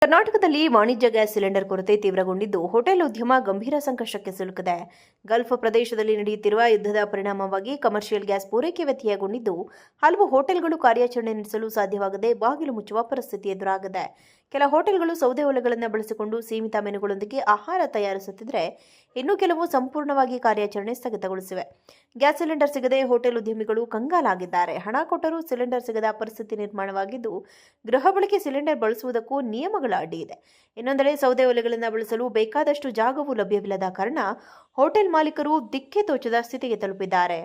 ಕರ್ನಾಟಕದಲ್ಲಿ ವಾಣಿಜ್ಯ gas cylinder ಕೊರತೆ ತೀವ್ರಗೊಂಡಿದ್ದು ಹೋಟೆಲ್ ಉದ್ಯಮ ಗಂಭೀರ ಸಂಕಷ್ಟಕ್ಕೆ ಸಿಲುಕಿದೆ. ಗಲ್ಫ್ ಪ್ರದೇಶದಲ್ಲಿ ನಡೆಯುತ್ತಿರುವ ಯುದ್ಧದ ಪರಿಣಾಮವಾಗಿ ಕಮರ್ಷಿಯಲ್ ಗ್ಯಾಸ್ ಪೂರೈಕೆ ವ್ಯತ್ಯಯಗೊಂಡಿದ್ದು ಹಲವು ಹೋಟೆಲ್ಗಳು ಕಾರ್ಯಾಚರಣೆ ನಡೆಸಲು ಸಾಧ್ಯವಾಗದೆ ಬಾಗಿಲು ಮುಚ್ಚುವ ಪರಿಸ್ಥಿತಿ ಎದುರಾಗಿದೆ. ಕೆಲ ಹೋಟೆಲ್ಗಳು ಸೌದೆ ಒಲೆಗಳನ್ನು ಬಳಸಿಕೊಂಡು ಸೀಮಿತ ಮೆನುಗಳೊಂದಿಗೆ ಆಹಾರ ತಯಾರಿಸುತ್ತಿದ್ದರೆ, ಇನ್ನು ಕೆಲವು ಸಂಪೂರ್ಣವಾಗಿ ಕಾರ್ಯಾಚರಣೆ ಸ್ಥಗಿತಗೊಳಿಸಿವೆ. ಗ್ಯಾಸ್ ಸಿಲಿಂಡರ್ ಸಿಗದೆ ಹೋಟೆಲ್ ಉದ್ಯಮಿಗಳು ಕಂಗಾಲಾಗಿದ್ದಾರೆ. ಹಣ ಕೊಟ್ಟರೂ ಸಿಲಿಂಡರ್ ಸಿಗದ ಪರಿಸ್ಥಿತಿ ನಿರ್ಮಾಣವಾಗಿದ್ದು, ಗೃಹ ಬಳಕೆ ಸಿಲಿಂಡರ್ ಬಳಸುವುದಕ್ಕೂ ನಿಯಮಗಳ ಅಡ್ಡಿ ಇದೆ. ಇನ್ನೊಂದೆಡೆ ಸೌದೆ ಒಲೆಗಳನ್ನು ಬಳಸಲು ಬೇಕಾದಷ್ಟು ಜಾಗವೂ ಲಭ್ಯವಿಲ್ಲದ ಕಾರಣ ಹೋಟೆಲ್ ಮಾಲೀಕರು ದಿಕ್ಕೆ ತೋಚದ ಸ್ಥಿತಿಗೆ ತಲುಪಿದ್ದಾರೆ.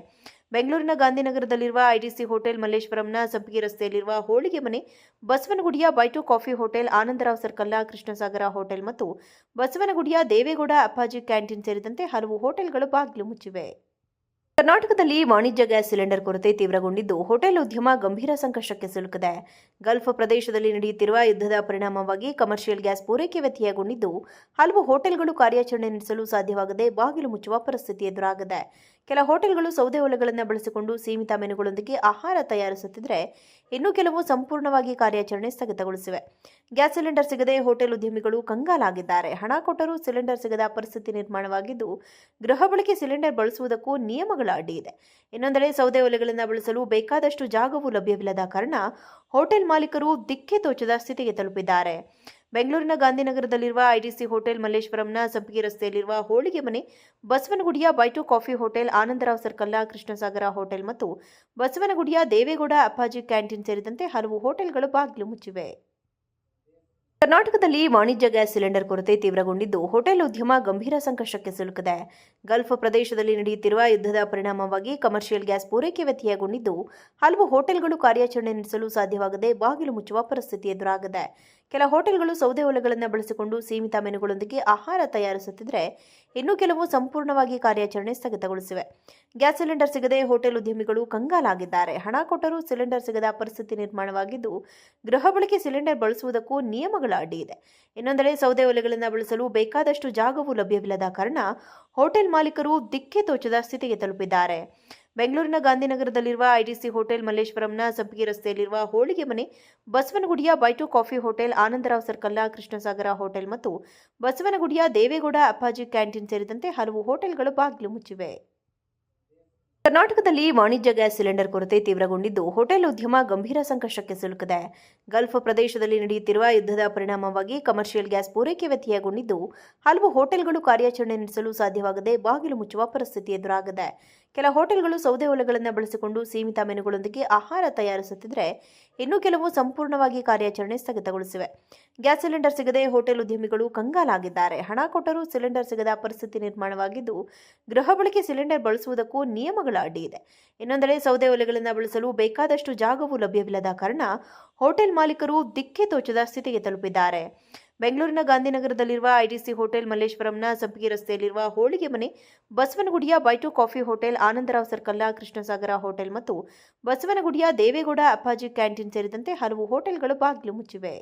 ಬೆಂಗಳೂರಿನ ಗಾಂಧಿನಗರದಲ್ಲಿರುವ ಐಟಿಸಿ ಹೋಟೆಲ್, ಮಲ್ಲೇಶ್ವರಂನ ಸಂಪಿಗೆ ರಸ್ತೆಯಲ್ಲಿರುವ ಹೋಳಿಗೆ ಮನೆ, ಬಸವನಗುಡಿಯ ಬೈಟು ಕಾಫಿ ಹೋಟೆಲ್, ಆನಂದರಾವ್ ಸರ್ಕಲ್ನ ಕೃಷ್ಣಸಾಗರ ಹೋಟೆಲ್ ಮತ್ತು ಬಸವನಗುಡಿಯ ದೇವೇಗೌಡ ಅಪ್ಪಾಜಿ ಕ್ಯಾಂಟೀನ್ ಸೇರಿದಂತೆ ಹಲವು ಹೋಟೆಲ್ಗಳು ಬಾಗಿಲು ಮುಚ್ಚಿವೆ. ಕರ್ನಾಟಕದಲ್ಲಿ ವಾಣಿಜ್ಯ ಗ್ಯಾಸ್ ಸಿಲಿಂಡರ್ ಕೊರತೆ ತೀವ್ರಗೊಂಡಿದ್ದು ಹೋಟೆಲ್ ಉದ್ಯಮ ಗಂಭೀರ ಸಂಕಷ್ಟಕ್ಕೆ ಸಿಲುಕಿದೆ. ಗಲ್ಫ್ ಪ್ರದೇಶದಲ್ಲಿ ನಡೆಯುತ್ತಿರುವ ಯುದ್ಧದ ಪರಿಣಾಮವಾಗಿ ಕಮರ್ಷಿಯಲ್ ಗ್ಯಾಸ್ ಪೂರೈಕೆ ವ್ಯತ್ಯಯಗೊಂಡಿದ್ದು ಹಲವು ಹೋಟೆಲ್ಗಳು ಕಾರ್ಯಾಚರಣೆ ನಡೆಸಲು ಸಾಧ್ಯವಾಗದೆ ಬಾಗಿಲು ಮುಚ್ಚುವ ಪರಿಸ್ಥಿತಿ ಎದುರಾಗಿದೆ. ಕೆಲ ಹೋಟೆಲ್ಗಳು ಸೌದೆ ಒಲೆಗಳನ್ನು ಬಳಸಿಕೊಂಡು ಸೀಮಿತ ಮೆನುಗಳೊಂದಿಗೆ ಆಹಾರ ತಯಾರಿಸುತ್ತಿದ್ದರೆ, ಇನ್ನು ಕೆಲವು ಸಂಪೂರ್ಣವಾಗಿ ಕಾರ್ಯಾಚರಣೆ ಸ್ಥಗಿತಗೊಳಿಸಿವೆ. ಗ್ಯಾಸ್ ಸಿಲಿಂಡರ್ ಸಿಗದೆ ಹೋಟೆಲ್ ಉದ್ಯಮಿಗಳು ಕಂಗಾಲಾಗಿದ್ದಾರೆ. ಹಣ ಕೊಟ್ಟರೂ ಸಿಲಿಂಡರ್ ಸಿಗದ ಪರಿಸ್ಥಿತಿ ನಿರ್ಮಾಣವಾಗಿದ್ದು, ಗೃಹ ಬಳಕೆ ಸಿಲಿಂಡರ್ ಬಳಸುವುದಕ್ಕೂ ನಿಯಮಗಳ ಅಡ್ಡಿ ಇದೆ. ಇನ್ನೊಂದೆಡೆ ಸೌದೆ ಒಲೆಗಳನ್ನು ಬಳಸಲು ಬೇಕಾದಷ್ಟು ಜಾಗವೂ ಲಭ್ಯವಿಲ್ಲದ ಕಾರಣ ಹೋಟೆಲ್ ಮಾಲೀಕರು ದಿಕ್ಕೆ ತೋಚದ ಸ್ಥಿತಿಗೆ ತಲುಪಿದ್ದಾರೆ. ಬೆಂಗಳೂರಿನ ಗಾಂಧಿನಗರದಲ್ಲಿರುವ ಐಟಿಸಿ ಹೋಟೆಲ್, ಮಲ್ಲೇಶ್ವರಂನ ಸಂಪಿಗೆ ರಸ್ತೆಯಲ್ಲಿರುವ ಹೋಳಿಗೆ ಮನೆ, ಬಸವನಗುಡಿಯ ಬೈಟು ಕಾಫಿ ಹೋಟೆಲ್, ಆನಂದರಾವ್ ಸರ್ಕಲ್ನ ಕೃಷ್ಣಸಾಗರ ಹೋಟೆಲ್ ಮತ್ತು ಬಸವನಗುಡಿಯ ದೇವೇಗೌಡ ಅಪ್ಪಾಜಿ ಕ್ಯಾಂಟೀನ್ ಸೇರಿದಂತೆ ಹಲವು ಹೋಟೆಲ್ಗಳು ಬಾಗಿಲು ಮುಚ್ಚಿವೆ. ಕರ್ನಾಟಕದಲ್ಲಿ ವಾಣಿಜ್ಯ ಗ್ಯಾಸ್ ಸಿಲಿಂಡರ್ ಕೊರತೆ ತೀವ್ರಗೊಂಡಿದ್ದು ಹೋಟೆಲ್ ಉದ್ಯಮ ಗಂಭೀರ ಸಂಕಷ್ಟಕ್ಕೆ ಸಿಲುಕಿದೆ. ಗಲ್ಫ್ ಪ್ರದೇಶದಲ್ಲಿ ನಡೆಯುತ್ತಿರುವ ಯುದ್ಧದ ಪರಿಣಾಮವಾಗಿ ಕಮರ್ಷಿಯಲ್ ಗ್ಯಾಸ್ ಪೂರೈಕೆ ವ್ಯತ್ಯಯಗೊಂಡಿದ್ದು ಹಲವು ಹೋಟೆಲ್ಗಳು ಕಾರ್ಯಾಚರಣೆ ನಡೆಸಲು ಸಾಧ್ಯವಾಗದೆ ಬಾಗಿಲು ಮುಚ್ಚುವ ಪರಿಸ್ಥಿತಿ ಎದುರಾಗಿದೆ. ಕೆಲ ಹೋಟೆಲ್ಗಳು ಸೌದೆ ಒಲೆಗಳನ್ನು ಬಳಸಿಕೊಂಡು ಸೀಮಿತ ಮೆನುಗಳೊಂದಿಗೆ ಆಹಾರ ತಯಾರಿಸುತ್ತಿದ್ದರೆ, ಇನ್ನು ಕೆಲವು ಸಂಪೂರ್ಣವಾಗಿ ಕಾರ್ಯಾಚರಣೆ ಸ್ಥಗಿತಗೊಳಿಸಿವೆ. ಗ್ಯಾಸ್ ಸಿಲಿಂಡರ್ ಸಿಗದೆ ಹೋಟೆಲ್ ಉದ್ಯಮಿಗಳು ಕಂಗಾಲಾಗಿದ್ದಾರೆ. ಹಣ ಕೊಟ್ಟರೂ ಸಿಲಿಂಡರ್ ಸಿಗದ ಪರಿಸ್ಥಿತಿ ನಿರ್ಮಾಣವಾಗಿದ್ದು, ಗೃಹ ಬಳಕೆ ಸಿಲಿಂಡರ್ ಬಳಸುವುದಕ್ಕೂ ನಿಯಮಗಳ ಅಡ್ಡಿ ಇದೆ. ಇನ್ನೊಂದೆಡೆ ಸೌದೆ ಒಲೆಗಳನ್ನು ಬಳಸಲು ಬೇಕಾದಷ್ಟು ಜಾಗವೂ ಲಭ್ಯವಿಲ್ಲದ ಕಾರಣ ಹೋಟೆಲ್ ಮಾಲೀಕರು ದಿಕ್ಕೆ ತೋಚದ ಸ್ಥಿತಿಗೆ ತಲುಪಿದ್ದಾರೆ. ಬೆಂಗಳೂರಿನ ಗಾಂಧಿನಗರದಲ್ಲಿರುವ ಐಟಿಸಿ ಹೋಟೆಲ್, ಮಲ್ಲೇಶ್ವರಂನ ಸಂಪಿಗೆ ರಸ್ತೆಯಲ್ಲಿರುವ ಹೋಳಿಗೆ ಮನೆ, ಬಸವನಗುಡಿಯ ಬೈಟು ಕಾಫಿ ಹೋಟೆಲ್, ಆನಂದರಾವ್ ಸರ್ಕಲ್ನ ಕೃಷ್ಣಸಾಗರ ಹೋಟೆಲ್ ಮತ್ತು ಬಸವನಗುಡಿಯ ದೇವೇಗೌಡ ಅಪ್ಪಾಜಿ ಕ್ಯಾಂಟೀನ್ ಸೇರಿದಂತೆ ಹಲವು ಹೋಟೆಲ್ಗಳು ಬಾಗಿಲು ಮುಚ್ಚಿವೆ. ಕರ್ನಾಟಕದಲ್ಲಿ ವಾಣಿಜ್ಯ ಗ್ಯಾಸ್ ಸಿಲಿಂಡರ್ ಕೊರತೆ ತೀವ್ರಗೊಂಡಿದ್ದು ಹೋಟೆಲ್ ಉದ್ಯಮ ಗಂಭೀರ ಸಂಕಷ್ಟಕ್ಕೆ ಸಿಲುಕಿದೆ. ಗಲ್ಫ್ ಪ್ರದೇಶದಲ್ಲಿ ನಡೆಯುತ್ತಿರುವ ಯುದ್ಧದ ಪರಿಣಾಮವಾಗಿ ಕಮರ್ಷಿಯಲ್ ಗ್ಯಾಸ್ ಪೂರೈಕೆ ವ್ಯತ್ಯಯಗೊಂಡಿದ್ದು ಹಲವು ಹೋಟೆಲ್ಗಳು ಕಾರ್ಯಾಚರಣೆ ನಡೆಸಲು ಸಾಧ್ಯವಾಗದೆ ಬಾಗಿಲು ಮುಚ್ಚುವ ಪರಿಸ್ಥಿತಿ ಎದುರಾಗಿದೆ. ಕೆಲ ಹೋಟೆಲ್ಗಳು ಸೌದೆ ಒಲೆಗಳನ್ನು ಬಳಸಿಕೊಂಡು ಸೀಮಿತ ಮೆನುಗಳೊಂದಿಗೆ ಆಹಾರ ತಯಾರಿಸುತ್ತಿದ್ದರೆ, ಇನ್ನು ಕೆಲವು ಸಂಪೂರ್ಣವಾಗಿ ಕಾರ್ಯಾಚರಣೆ ಸ್ಥಗಿತಗೊಳಿಸಿವೆ. ಗ್ಯಾಸ್ ಸಿಲಿಂಡರ್ ಸಿಗದೆ ಹೋಟೆಲ್ ಉದ್ಯಮಿಗಳು ಕಂಗಾಲಾಗಿದ್ದಾರೆ. ಹಣ ಕೊಟ್ಟರೂ ಸಿಲಿಂಡರ್ ಸಿಗದ ಪರಿಸ್ಥಿತಿ ನಿರ್ಮಾಣವಾಗಿದ್ದು, ಗೃಹ ಬಳಕೆ ಸಿಲಿಂಡರ್ ಬಳಸುವುದಕ್ಕೂ ನಿಯಮಗಳ ಅಡ್ಡಿ ಇದೆ. ಇನ್ನೊಂದೆಡೆ ಸೌದೆ ಒಲೆಗಳನ್ನು ಬಳಸಲು ಬೇಕಾದಷ್ಟು ಜಾಗವೂ ಲಭ್ಯವಿಲ್ಲದ ಕಾರಣ ಹೋಟೆಲ್ ಮಾಲೀಕರು ದಿಕ್ಕೆ ತೋಚದ ಸ್ಥಿತಿಗೆ ತಲುಪಿದ್ದಾರೆ. ಬೆಂಗಳೂರಿನ ಗಾಂಧಿನಗರದಲ್ಲಿರುವ ಐಟಿಸಿ ಹೋಟೆಲ್, ಮಲ್ಲೇಶ್ವರಂನ ಸಂಪಿಗೆ ರಸ್ತೆಯಲ್ಲಿರುವ ಹೋಳಿಗೆ ಮನೆ, ಬಸವನಗುಡಿಯ ಬೈಟು ಕಾಫಿ ಹೋಟೆಲ್, ಆನಂದರಾವ್ ಸರ್ಕಲ್ನ ಕೃಷ್ಣಸಾಗರ ಹೋಟೆಲ್ ಮತ್ತು ಬಸವನಗುಡಿಯ ದೇವೇಗೌಡ ಅಪ್ಪಾಜಿ ಕ್ಯಾಂಟೀನ್ ಸೇರಿದಂತೆ ಹಲವು ಹೋಟೆಲ್ಗಳು ಬಾಗಿಲು ಮುಚ್ಚಿವೆ.